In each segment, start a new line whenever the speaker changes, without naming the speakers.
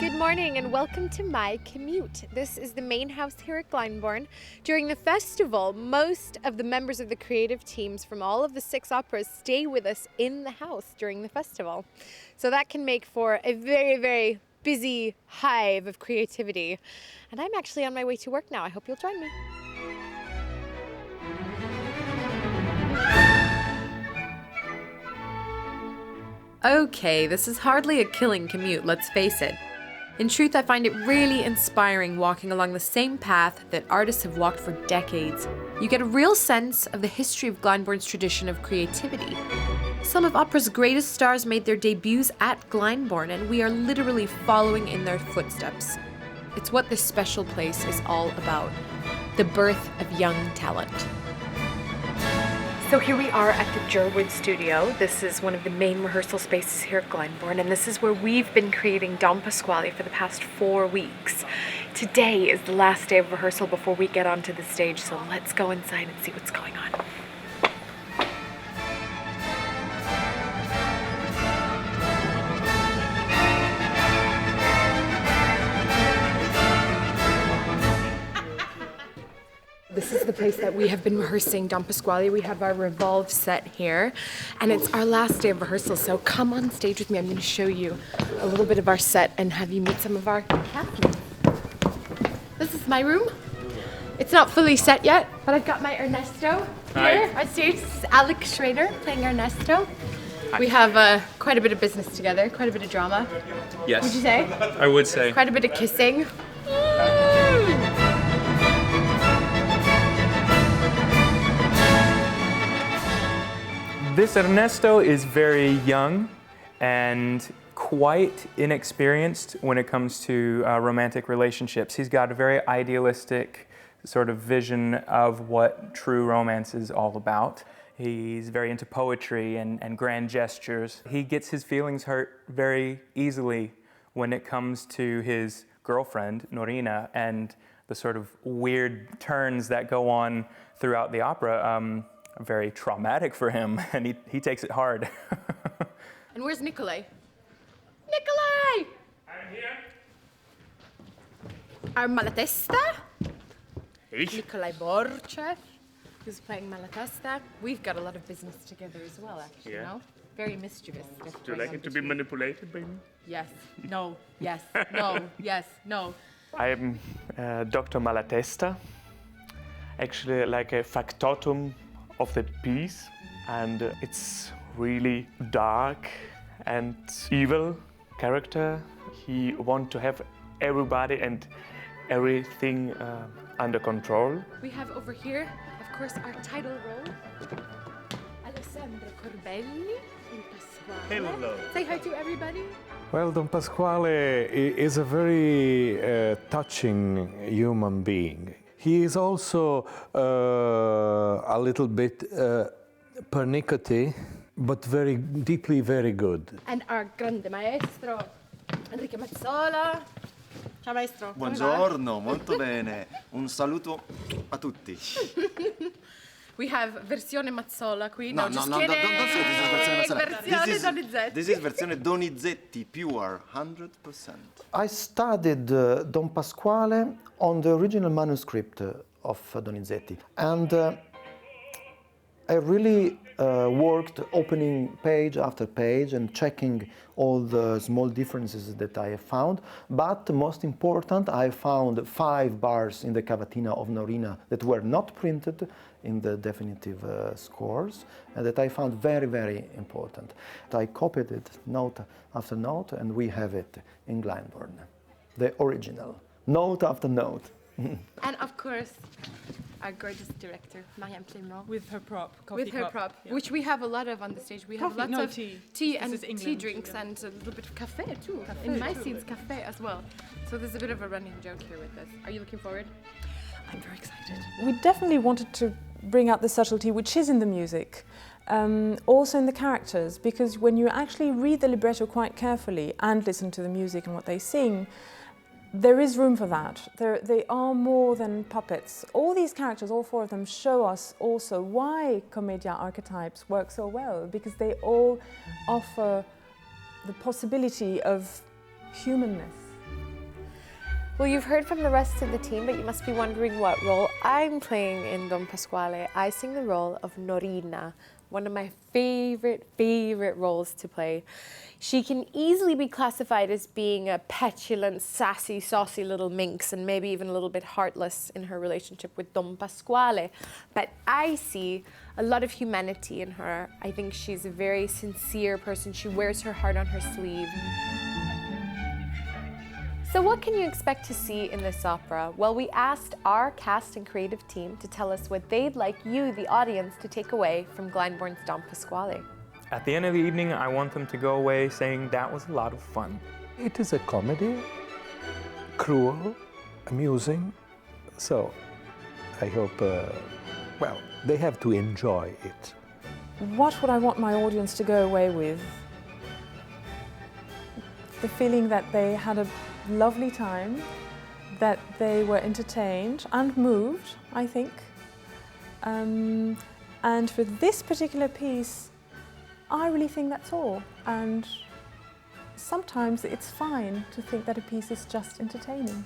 Good morning and welcome to My Commute. This is the main house here at Glyndebourne. During the festival, most of the members of the creative teams from all of the 6 operas stay with us in the house during the festival. So that can make for a very, very busy hive of creativity. And I'm actually on my way to work now. I hope you'll join me. Okay, this is hardly a killing commute, let's face it. In truth, I find it really inspiring walking along the same path that artists have walked for decades. You get a real sense of the history of Glyndebourne's tradition of creativity. Some of opera's greatest stars made their debuts at Glyndebourne, and we are literally following in their footsteps. It's what this special place is all about, the birth of young talent. So here we are at the Jerwood studio. This is one of the main rehearsal spaces here at Glyndebourne, and this is where we've been creating Don Pasquale for the past 4 weeks. Today is the last day of rehearsal before we get onto the stage, so let's go inside and see what's going on. This is the place that we have been rehearsing Don Pasquale. We have our Revolve set here, and it's our last day of rehearsal, so come on stage with me. I'm going to show you a little bit of our set and have you meet some of our castmates. This is my room. It's not fully set yet, but I've got my Ernesto here on stage. This is Alek Shrader playing Ernesto. We have quite a bit of business together, quite a bit of drama.
Yes.
Would you say?
I would say.
Quite a bit of kissing.
This Ernesto is very young and quite inexperienced when it comes to romantic relationships. He's got a very idealistic sort of vision of what true romance is all about. He's very into poetry and grand gestures. He gets his feelings hurt very easily when it comes to his girlfriend, Norina, and the sort of weird turns that go on throughout the opera. Very traumatic for him, and he takes it hard.
And where's Nikolay? Nikolay!
I'm here.
Our Malatesta?
Ich?
Nikolay Borchev, who's playing Malatesta. We've got a lot of business together as well, actually,
Yeah.
you know? Very mischievous.
Do you like it to be manipulated by me?
Yes, no, yes, no, yes, no.
I'm Dr. Malatesta, actually like a factotum of the piece, and it's really dark and evil character. He wants to have everybody and everything under control.
We have over here, of course, our title role, Alessandro Corbelli in Pasquale.
Hello.
Say hi to everybody.
Well, Don Pasquale is a very touching human being. He is also a little bit pernickety, but very deeply very good.
And our grande maestro, Enrique Mazzola. Ciao maestro.
Buongiorno, molto bene. Un saluto a tutti.
We have versione Mazzola qui.
No,
just
don't say
kidding.
this is versione Mazzola.
Versione Donizetti.
This is versione Donizetti, pure, 100%.
I studied Don Pasquale on the original manuscript of Donizetti, and I really worked opening page after page and checking all the small differences that I have found. But most important, I found 5 bars in the cavatina of Norina that were not printed in the definitive scores, and that I found very, very important. I copied it note after note, and we have it in Glyndebourne, the original, note after note.
And of course, our gorgeous director, Mariame Clément.
With her prop, coffee
With her
cup.
prop,
Yeah.
which we have a lot of on the stage. We have
Coffee,
lots
no,
of
tea.
and
This is
tea
England,
drinks
yeah.
and a little bit of café too. In my scenes, café as well. So there's a bit of a running joke here with this. Are you looking forward?
I'm very excited. We definitely wanted to bring out the subtlety which is in the music, also in the characters, because when you actually read the libretto quite carefully and listen to the music and what they sing, there is room for that. They are more than puppets. All these characters, all 4 of them, show us also why commedia archetypes work so well, because they all offer the possibility of humanness.
Well, you've heard from the rest of the team, but you must be wondering what role I'm playing in Don Pasquale. I sing the role of Norina, one of my favorite roles to play. She can easily be classified as being a petulant, sassy, saucy little minx, and maybe even a little bit heartless in her relationship with Don Pasquale. But I see a lot of humanity in her. I think she's a very sincere person. She wears her heart on her sleeve. So what can you expect to see in this opera? Well, we asked our cast and creative team to tell us what they'd like you, the audience, to take away from Glyndebourne's Don Pasquale.
At the end of the evening, I want them to go away saying that was a lot of fun.
It is a comedy, cruel, amusing, so I hope, well, they have to enjoy it.
What would I want my audience to go away with? The feeling that they had a lovely time, that they were entertained and moved, I think. And for this particular piece, I really think that's all. And sometimes it's fine to think that a piece is just entertaining.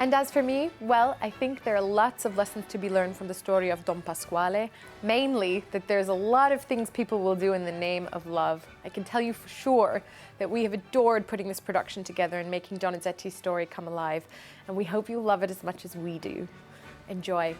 And as for me, well, I think there are lots of lessons to be learned from the story of Don Pasquale, mainly that there's a lot of things people will do in the name of love. I can tell you for sure that we have adored putting this production together and making Donizetti's story come alive, and we hope you love it as much as we do. Enjoy.